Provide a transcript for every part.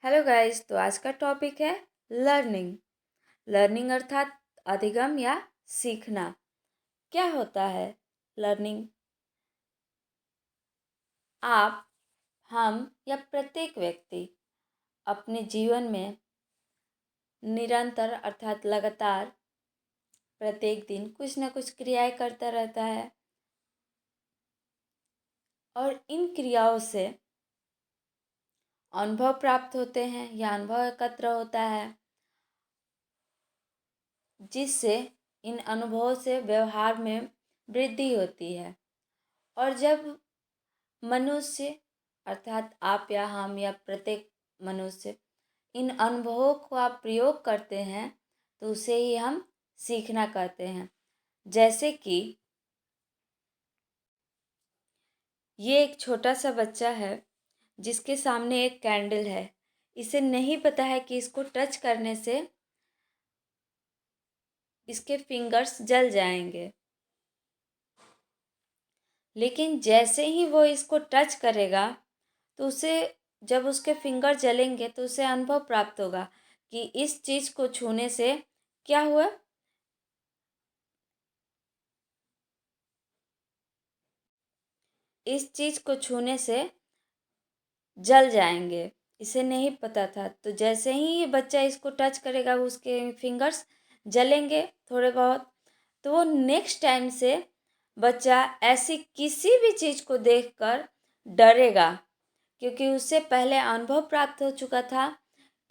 Hello guys. तो आज का टॉपिक है लर्निंग। लर्निंग अर्थात अधिगम या सीखना। क्या होता है लर्निंग? आप, हम या प्रत्येक व्यक्ति अपने जीवन में निरंतर अर्थात लगातार प्रत्येक दिन कुछ न कुछ क्रियाएं करता रहता है और इन क्रियाओं से अनुभव प्राप्त होते हैं या अनुभव एकत्र होता है, जिससे इन अनुभवों से व्यवहार में वृद्धि होती है। और जब मनुष्य अर्थात आप या हम या प्रत्येक मनुष्य इन अनुभवों का प्रयोग करते हैं तो उसे ही हम सीखना कहते हैं। जैसे कि ये एक छोटा सा बच्चा है जिसके सामने एक कैंडल है। इसे नहीं पता है कि इसको टच करने से इसके फिंगर्स जल जाएंगे, लेकिन जैसे ही वो इसको टच करेगा तो उसे, जब उसके फिंगर जलेंगे तो उसे अनुभव प्राप्त होगा कि इस चीज़ को छूने से क्या हुआ। इस चीज़ को छूने से जल जाएंगे। इसे नहीं पता था, तो जैसे ही ये बच्चा इसको टच करेगा उसके फिंगर्स जलेंगे थोड़े बहुत। तो वो नेक्स्ट टाइम से बच्चा ऐसी किसी भी चीज़ को देखकर डरेगा, क्योंकि उससे पहले अनुभव प्राप्त हो चुका था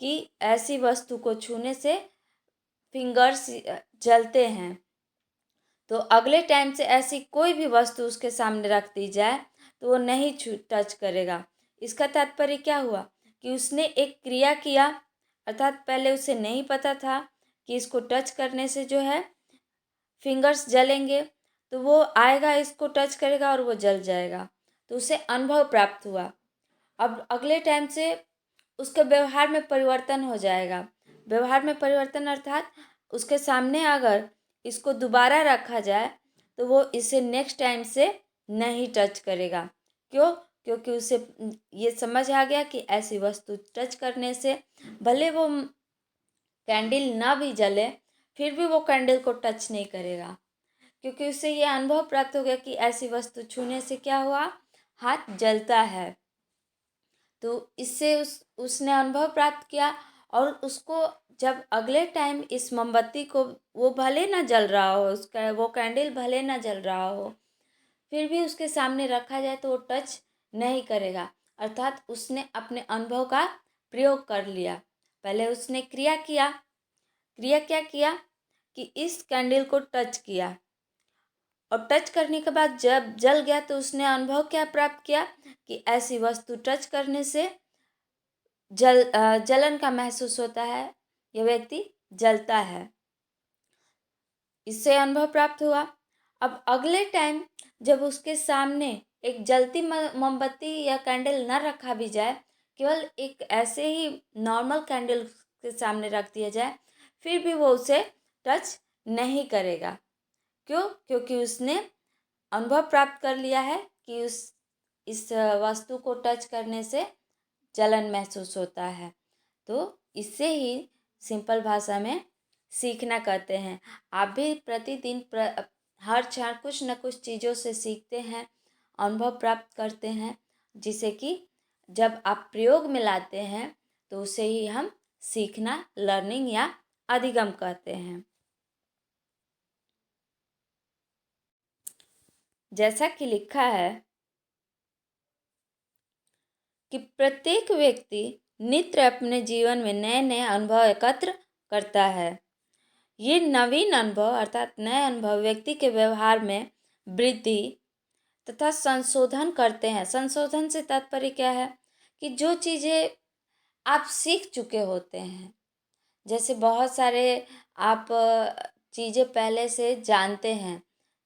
कि ऐसी वस्तु को छूने से फिंगर्स जलते हैं। तो अगले टाइम से ऐसी कोई भी वस्तु उसके सामने रख दी जाए तो वो नहीं छू टच करेगा। इसका तात्पर्य क्या हुआ कि उसने एक क्रिया किया, अर्थात पहले उसे नहीं पता था कि इसको टच करने से जो है फिंगर्स जलेंगे, तो वो आएगा, इसको टच करेगा और वो जल जाएगा। तो उसे अनुभव प्राप्त हुआ। अब अगले टाइम से उसके व्यवहार में परिवर्तन हो जाएगा। व्यवहार में परिवर्तन अर्थात उसके सामने अगर इसको दोबारा रखा जाए तो वो इसे नेक्स्ट टाइम से नहीं टच करेगा। क्यों? क्योंकि उसे ये समझ आ गया कि ऐसी वस्तु टच करने से भले वो कैंडल ना भी जले, फिर भी वो कैंडल को टच नहीं करेगा, क्योंकि उससे ये अनुभव प्राप्त हो गया कि ऐसी वस्तु छूने से क्या हुआ, हाथ जलता है। तो इससे उसने अनुभव प्राप्त किया और उसको जब अगले टाइम इस मोमबत्ती को, वो भले ना जल रहा हो, उसका वो कैंडल भले ना जल रहा हो, फिर भी उसके सामने रखा जाए तो वो टच नहीं करेगा। अर्थात उसने अपने अनुभव का प्रयोग कर लिया। पहले उसने क्रिया किया। क्रिया क्या किया कि इस कैंडल को टच किया और टच करने के बाद जब जल गया तो उसने अनुभव क्या प्राप्त किया कि ऐसी वस्तु टच करने से जलन का महसूस होता है, यह व्यक्ति जलता है। इससे अनुभव प्राप्त हुआ। अब अगले टाइम जब उसके सामने एक जलती मोमबत्ती या कैंडल न रखा भी जाए, केवल एक ऐसे ही नॉर्मल कैंडल के सामने रख दिया जाए, फिर भी वो उसे टच नहीं करेगा। क्यों? क्योंकि उसने अनुभव प्राप्त कर लिया है कि इस वस्तु को टच करने से जलन महसूस होता है। तो इससे ही सिंपल भाषा में सीखना कहते हैं। आप भी प्रतिदिन हर क्षण कुछ न कुछ चीज़ों से सीखते हैं, अनुभव प्राप्त करते हैं, जिसे कि जब आप प्रयोग में लाते हैं तो उसे ही हम सीखना, लर्निंग या अधिगम कहते हैं। जैसा कि लिखा है कि प्रत्येक व्यक्ति नित्य अपने जीवन में नए नए अनुभव एकत्र करता है। ये नवीन अनुभव अर्थात नए अनुभव व्यक्ति के व्यवहार में वृद्धि तथा संशोधन करते हैं। संशोधन से तात्पर्य क्या है कि जो चीज़ें आप सीख चुके होते हैं, जैसे बहुत सारे आप चीज़ें पहले से जानते हैं,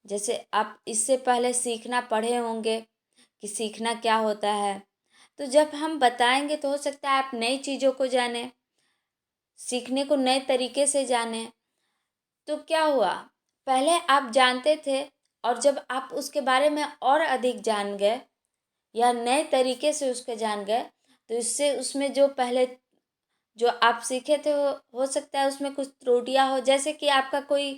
जैसे आप इससे पहले सीखना पढ़े होंगे कि सीखना क्या होता है, तो जब हम बताएंगे तो हो सकता है आप नई चीज़ों को जानें, सीखने को नए तरीके से जानें। तो क्या हुआ, पहले आप जानते थे और जब आप उसके बारे में और अधिक जान गए या नए तरीके से उसके जान गए, तो इससे उसमें जो पहले जो आप सीखे थे हो सकता है उसमें कुछ त्रुटियां हो, जैसे कि आपका कोई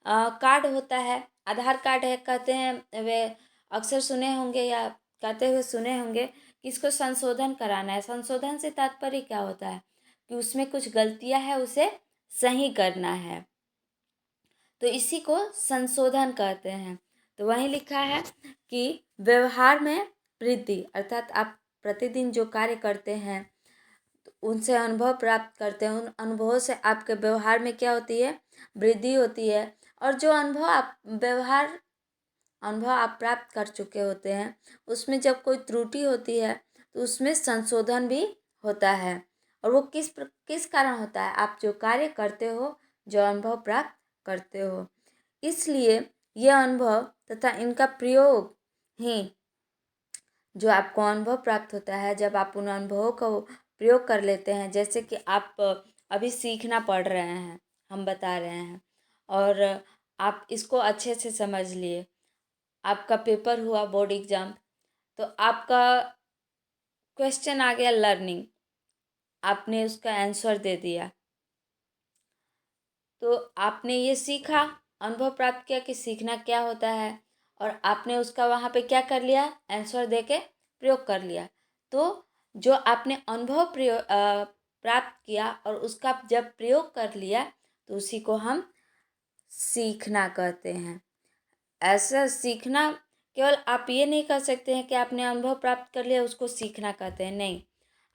कार्ड होता है, आधार कार्ड है कहते हैं, वे अक्सर सुने होंगे या कहते हुए सुने होंगे कि इसको संशोधन कराना है। संशोधन से तात्पर्य क्या होता है कि उसमें कुछ गलतियां हैं, उसे सही करना है, तो इसी को संशोधन कहते हैं। तो वहीं लिखा है कि व्यवहार में वृद्धि, अर्थात आप प्रतिदिन जो कार्य करते हैं तो उनसे अनुभव प्राप्त करते हैं, उन अनुभवों से आपके व्यवहार में क्या होती है, वृद्धि होती है। और जो अनुभव आप प्राप्त कर चुके होते हैं उसमें जब कोई त्रुटि होती है तो उसमें संशोधन भी होता है। और वो किस कारण होता है, आप जो कार्य करते हो, जो अनुभव प्राप्त करते हो, इसलिए यह अनुभव तथा इनका प्रयोग ही जो आपको अनुभव प्राप्त होता है, जब आप उन अनुभवों को प्रयोग कर लेते हैं, जैसे कि आप अभी सीखना पढ़ रहे हैं, हम बता रहे हैं, और आप इसको अच्छे से समझ लिए, आपका पेपर हुआ बोर्ड एग्जाम, तो आपका क्वेश्चन आ गया लर्निंग, आपने उसका आंसर दे दिया, तो आपने ये सीखा, अनुभव प्राप्त किया कि सीखना क्या होता है, और आपने उसका वहाँ पे क्या कर लिया, आंसर दे के प्रयोग कर लिया। तो जो आपने अनुभव प्राप्त किया और उसका जब प्रयोग कर लिया तो उसी को हम सीखना कहते हैं। ऐसा सीखना, केवल आप ये नहीं कह सकते हैं कि आपने अनुभव प्राप्त कर लिया उसको सीखना कहते हैं, नहीं।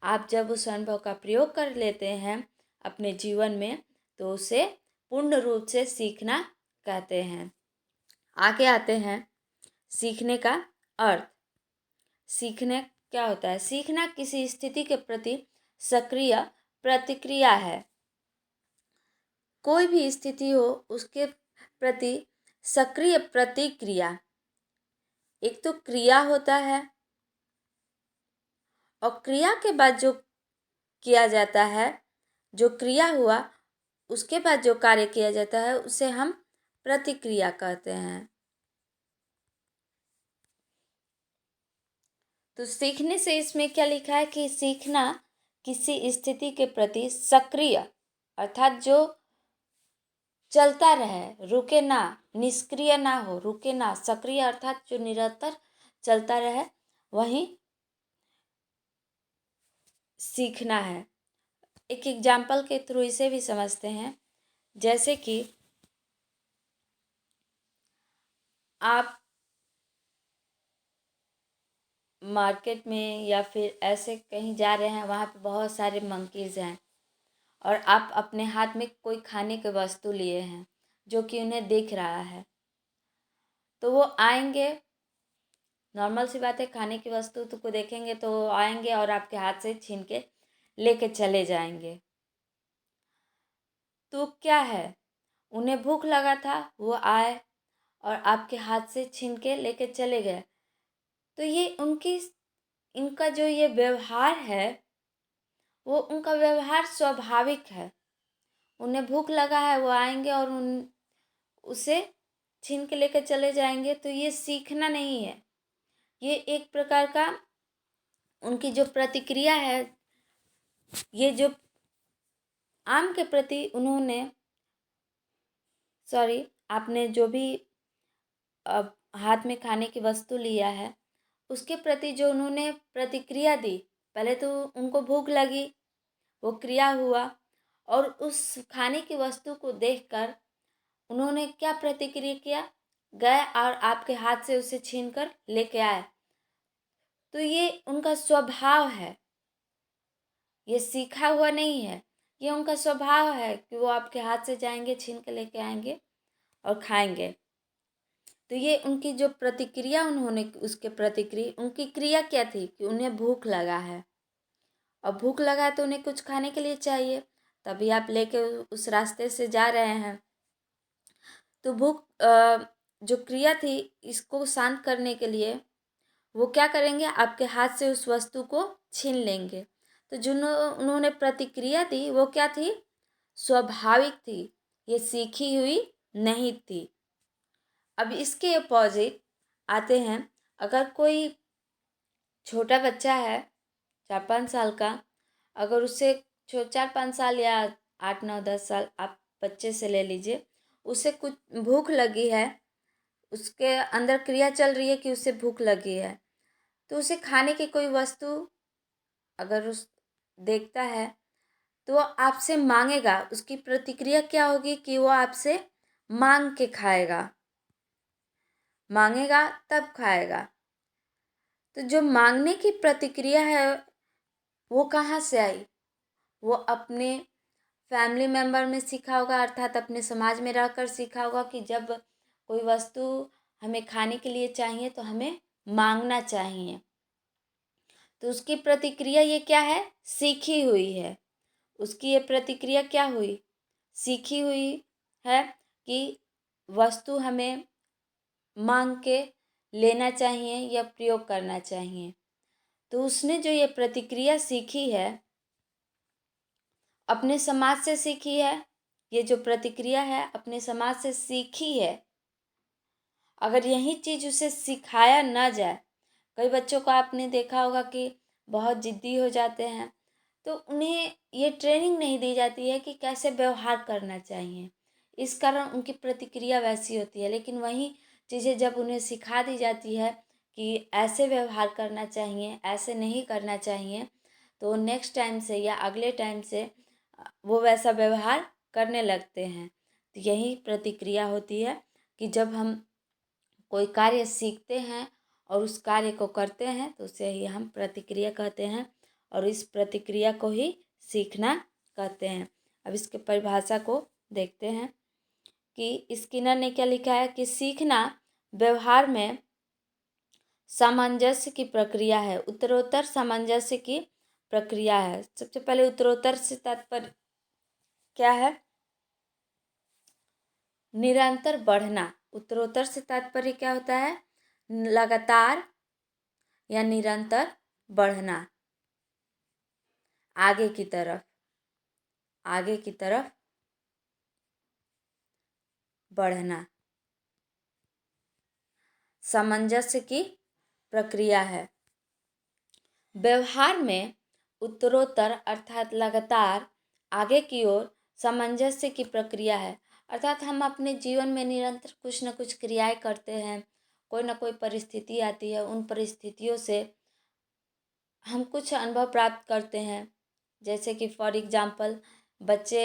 आप जब उस अनुभव का प्रयोग कर लेते हैं अपने जीवन में तो उसे पूर्ण रूप से सीखना कहते हैं। आगे आते हैं सीखने का अर्थ। सीखने क्या होता है, सीखना किसी स्थिति के प्रति सक्रिय प्रतिक्रिया है। कोई भी स्थिति हो उसके प्रति सक्रिय प्रतिक्रिया, एक तो क्रिया होता है और क्रिया के बाद जो किया जाता है, जो क्रिया हुआ उसके बाद जो कार्य किया जाता है उसे हम प्रतिक्रिया कहते हैं। तो सीखने से इसमें क्या लिखा है कि सीखना किसी स्थिति के प्रति सक्रिय, अर्थात जो चलता रहे, रुके ना, निष्क्रिय ना हो, रुके ना, सक्रिय अर्थात जो निरंतर चलता रहे, वही सीखना है। एक एग्जाम्पल के थ्रू इसे भी समझते हैं, जैसे कि आप मार्केट में या फिर ऐसे कहीं जा रहे हैं, वहाँ पे बहुत सारे मंकीज़ हैं और आप अपने हाथ में कोई खाने की वस्तु लिए हैं जो कि उन्हें दिख रहा है, तो वो आएंगे, नॉर्मल सी बात है, खाने की वस्तु तो को देखेंगे तो आएंगे और आपके हाथ से छीन के लेके चले जाएंगे। तो क्या है, उन्हें भूख लगा था, वो आए और आपके हाथ से छीन के लेके चले गए। तो ये इनका जो ये व्यवहार है वो उनका व्यवहार स्वाभाविक है। उन्हें भूख लगा है, वो आएंगे और उसे छीन के लेकर चले जाएंगे, तो ये सीखना नहीं है, ये एक प्रकार का उनकी जो प्रतिक्रिया है, ये जो आम के प्रति उन्होंने आपने जो भी अब हाथ में खाने की वस्तु लिया है उसके प्रति जो उन्होंने प्रतिक्रिया दी, पहले तो उनको भूख लगी, वो क्रिया हुआ, और उस खाने की वस्तु को देखकर उन्होंने क्या प्रतिक्रिया किया, गए और आपके हाथ से उसे छीनकर लेके आए। तो ये उनका स्वभाव है, ये सीखा हुआ नहीं है, ये उनका स्वभाव है कि वो आपके हाथ से जाएंगे, छीन के लेके आएंगे और खाएंगे। तो ये उनकी जो प्रतिक्रिया, उन्होंने उसके प्रतिक्रिया, उनकी क्रिया क्या थी कि उन्हें भूख लगा है, और भूख लगा है तो उन्हें कुछ खाने के लिए चाहिए, तभी आप लेके उस रास्ते से जा रहे हैं। तो भूख जो क्रिया थी इसको शांत करने के लिए वो क्या करेंगे, आपके हाथ से उस वस्तु को छीन लेंगे। तो जो उन्होंने प्रतिक्रिया दी वो क्या थी, स्वाभाविक थी, ये सीखी हुई नहीं थी। अब इसके अपोजिट आते हैं, अगर कोई छोटा बच्चा है 4-5 साल का, अगर उसे 4-5 साल या 8-9-10 साल आप बच्चे से ले लीजिए, उसे कुछ भूख लगी है, उसके अंदर क्रिया चल रही है कि उसे भूख लगी है, तो उसे खाने की कोई वस्तु अगर उस देखता है तो वो आपसे मांगेगा। उसकी प्रतिक्रिया क्या होगी कि वो आपसे मांग के खाएगा, मांगेगा तब खाएगा। तो जो मांगने की प्रतिक्रिया है वो कहाँ से आई? वो अपने फैमिली मेम्बर में सीखा होगा, अर्थात अपने समाज में रहकर सीखा होगा कि जब कोई वस्तु हमें खाने के लिए चाहिए तो हमें मांगना चाहिए। तो उसकी प्रतिक्रिया ये क्या है? सीखी हुई है। उसकी ये प्रतिक्रिया क्या हुई? सीखी हुई है कि वस्तु हमें मांग के लेना चाहिए या प्रयोग करना चाहिए। तो उसने जो ये प्रतिक्रिया सीखी है अपने समाज से सीखी है, ये जो प्रतिक्रिया है अपने समाज से सीखी है। अगर यही चीज़ उसे सिखाया ना जाए, कई बच्चों को आपने देखा होगा कि बहुत ज़िद्दी हो जाते हैं, तो उन्हें ये ट्रेनिंग नहीं दी जाती है कि कैसे व्यवहार करना चाहिए, इस कारण उनकी प्रतिक्रिया वैसी होती है। लेकिन वही चीज़ें जब उन्हें सिखा दी जाती है कि ऐसे व्यवहार करना चाहिए, ऐसे नहीं करना चाहिए, तो नेक्स्ट टाइम से या अगले टाइम से वो वैसा व्यवहार करने लगते हैं। तो यही प्रतिक्रिया होती है कि जब हम कोई कार्य सीखते हैं और उस कार्य को करते हैं तो उसे ही हम प्रतिक्रिया कहते हैं, और इस प्रतिक्रिया को ही सीखना कहते हैं। अब इसके परिभाषा को देखते हैं कि स्किनर ने क्या लिखा है कि सीखना व्यवहार में सामंजस्य की प्रक्रिया है, उत्तरोत्तर सामंजस्य की प्रक्रिया है। सबसे पहले उत्तरोत्तर से तात्पर्य क्या है? निरंतर बढ़ना। उत्तरोत्तर से तात्पर्य क्या होता है? लगातार या निरंतर बढ़ना, आगे की तरफ, आगे की तरफ बढ़ना, सामंजस्य की प्रक्रिया है। व्यवहार में उत्तरोत्तर अर्थात लगातार आगे की ओर सामंजस्य की प्रक्रिया है, अर्थात हम अपने जीवन में निरंतर कुछ न कुछ क्रियाएं करते हैं, कोई ना कोई परिस्थिति आती है, उन परिस्थितियों से हम कुछ अनुभव प्राप्त करते हैं। जैसे कि फॉर एग्जाम्पल बच्चे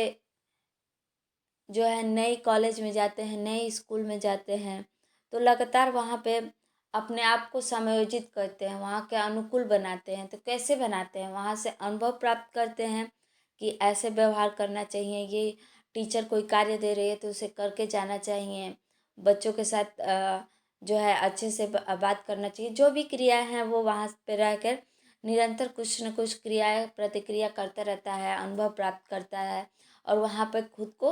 जो है नए कॉलेज में जाते हैं, नए स्कूल में जाते हैं, तो लगातार वहाँ पे अपने आप को समायोजित करते हैं, वहाँ के अनुकूल बनाते हैं। तो कैसे बनाते हैं? वहाँ से अनुभव प्राप्त करते हैं कि ऐसे व्यवहार करना चाहिए, ये टीचर कोई कार्य दे रही है तो उसे करके जाना चाहिए, बच्चों के साथ जो है अच्छे से बात करना चाहिए। जो भी क्रियाएं हैं वो वहाँ पे रहकर निरंतर कुछ न कुछ क्रियाएं प्रतिक्रिया करता रहता है, अनुभव प्राप्त करता है, और वहाँ पे खुद को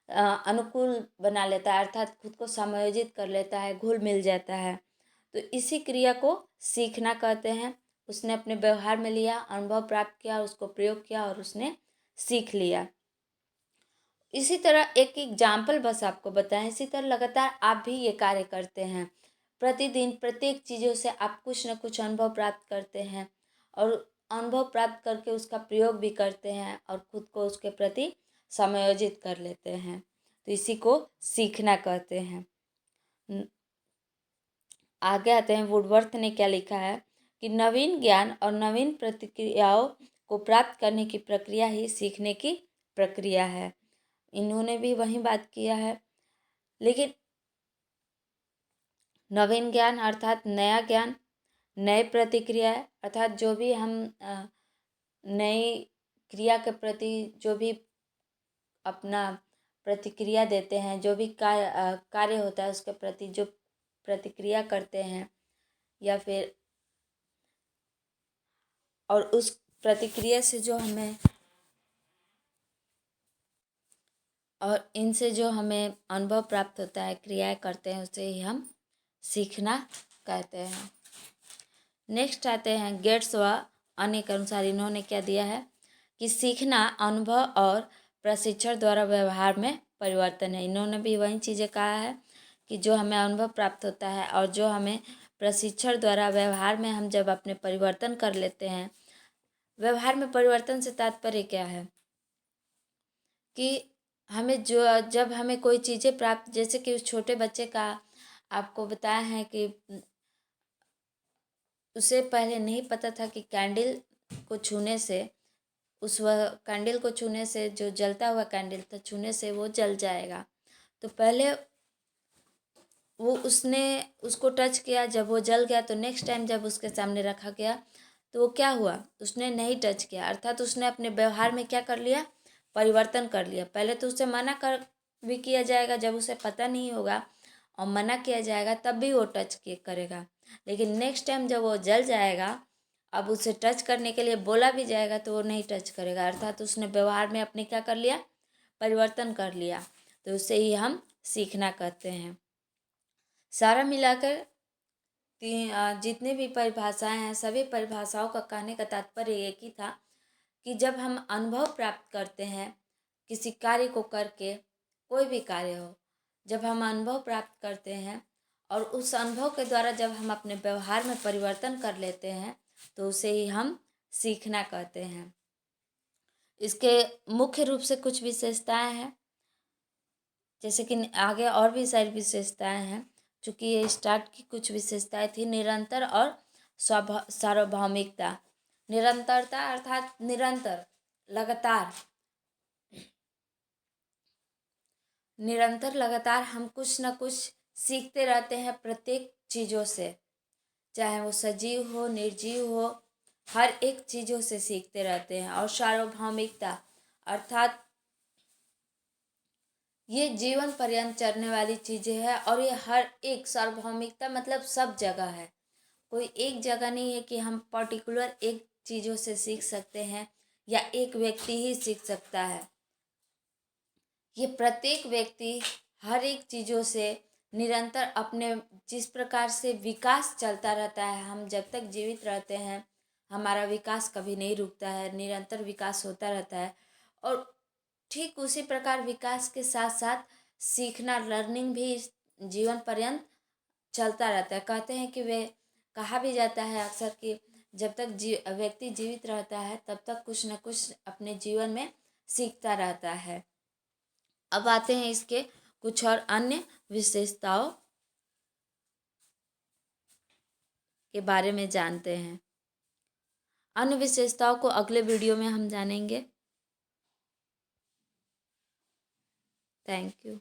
अनुकूल बना लेता है, अर्थात खुद को समायोजित कर लेता है, घुल मिल जाता है। तो इसी क्रिया को सीखना कहते हैं। उसने अपने व्यवहार में लिया, अनुभव प्राप्त किया, उसको प्रयोग किया और उसने सीख लिया। इसी तरह एक एग्जाम्पल बस आपको बताएं, इसी तरह लगातार आप भी ये कार्य करते हैं। प्रतिदिन प्रत्येक चीज़ों से आप कुछ न कुछ अनुभव प्राप्त करते हैं, और अनुभव प्राप्त करके उसका प्रयोग भी करते हैं और खुद को उसके प्रति समायोजित कर लेते हैं। तो इसी को सीखना कहते हैं। आगे आते हैं, वुडवर्थ ने क्या लिखा है कि नवीन ज्ञान और नवीन प्रतिक्रियाओं को प्राप्त करने की प्रक्रिया ही सीखने की प्रक्रिया है। इन्होंने भी वही बात किया है। लेकिन नवीन ज्ञान अर्थात नया ज्ञान, नए प्रतिक्रिया अर्थात जो भी हम नई क्रिया के प्रति जो भी अपना प्रतिक्रिया देते हैं, जो भी कार्य होता है उसके प्रति जो प्रतिक्रिया करते हैं, या फिर और उस प्रतिक्रिया से जो हमें और इनसे जो हमें अनुभव प्राप्त होता है, क्रियाएं करते हैं, उसे ही हम सीखना कहते हैं। नेक्स्ट आते हैं गेट्स व अन्य के अनुसार इन्होंने क्या दिया है कि सीखना अनुभव और प्रशिक्षण द्वारा व्यवहार में परिवर्तन है। इन्होंने भी वही चीज़ें कहा है कि जो हमें अनुभव प्राप्त होता है और जो हमें प्रशिक्षण द्वारा व्यवहार में हम जब अपने परिवर्तन कर लेते हैं, व्यवहार में परिवर्तन से तात्पर्य क्या है कि हमें जब हमें कोई चीज़ें प्राप्त, जैसे कि उस छोटे बच्चे का आपको बताया है कि उसे पहले नहीं पता था कि कैंडल को छूने से, उस वह कैंडल को छूने से, जो जलता हुआ कैंडल था, छूने से वो जल जाएगा। तो पहले वो उसने उसको टच किया, जब वो जल गया तो नेक्स्ट टाइम जब उसके सामने रखा गया तो वो क्या हुआ, उसने नहीं टच किया, अर्थात उसने अपने व्यवहार में क्या कर लिया, परिवर्तन कर लिया। पहले तो उसे मना कर भी किया जाएगा जब उसे पता नहीं होगा, और मना किया जाएगा तब भी वो टच करेगा, लेकिन नेक्स्ट टाइम जब वो जल जाएगा, अब उसे टच करने के लिए बोला भी जाएगा तो वो नहीं टच करेगा, अर्थात उसने व्यवहार में अपने क्या कर लिया, परिवर्तन कर लिया। तो उसे ही हम सीखना कहते हैं। सारा मिलाकर जितने भी परिभाषाएं हैं, सभी परिभाषाओं का कहने का तात्पर्य एक ही था कि जब हम अनुभव प्राप्त करते हैं किसी कार्य को करके, कोई भी कार्य हो, जब हम अनुभव प्राप्त करते हैं और उस अनुभव के द्वारा जब हम अपने व्यवहार में परिवर्तन कर लेते हैं तो उसे ही हम सीखना कहते हैं। इसके मुख्य रूप से कुछ विशेषताएं हैं, जैसे कि आगे और भी सारी विशेषताएं हैं। चूँकि ये स्टार्ट की कुछ विशेषताएं थी, निरंतर और सार्वभौमिकता। निरंतरता अर्थात निरंतर, लगातार, निरंतर लगातार हम कुछ न कुछ सीखते रहते हैं प्रत्येक चीज़ों से, चाहे वो सजीव हो निर्जीव हो, हर एक चीज़ों से सीखते रहते हैं। और सार्वभौमिकता अर्थात ये जीवन पर्यंत चलने वाली चीज़ें हैं, और ये हर एक, सार्वभौमिकता मतलब सब जगह है, कोई एक जगह नहीं है कि हम पर्टिकुलर एक चीज़ों से सीख सकते हैं या एक व्यक्ति ही सीख सकता है। ये प्रत्येक व्यक्ति हर एक चीज़ों से निरंतर अपने, जिस प्रकार से विकास चलता रहता है, हम जब तक जीवित रहते हैं हमारा विकास कभी नहीं रुकता है, निरंतर विकास होता रहता है। और ठीक उसी प्रकार विकास के साथ साथ सीखना, लर्निंग भी जीवन पर्यंत चलता रहता है। कहते हैं कि वे, कहा भी जाता है अक्सर कि जब तक व्यक्ति जीवित रहता है तब तक कुछ न कुछ अपने जीवन में सीखता रहता है। अब आते हैं इसके कुछ और अन्य विशेषताओं के बारे में जानते हैं। अन्य विशेषताओं को अगले वीडियो में हम जानेंगे। Thank you.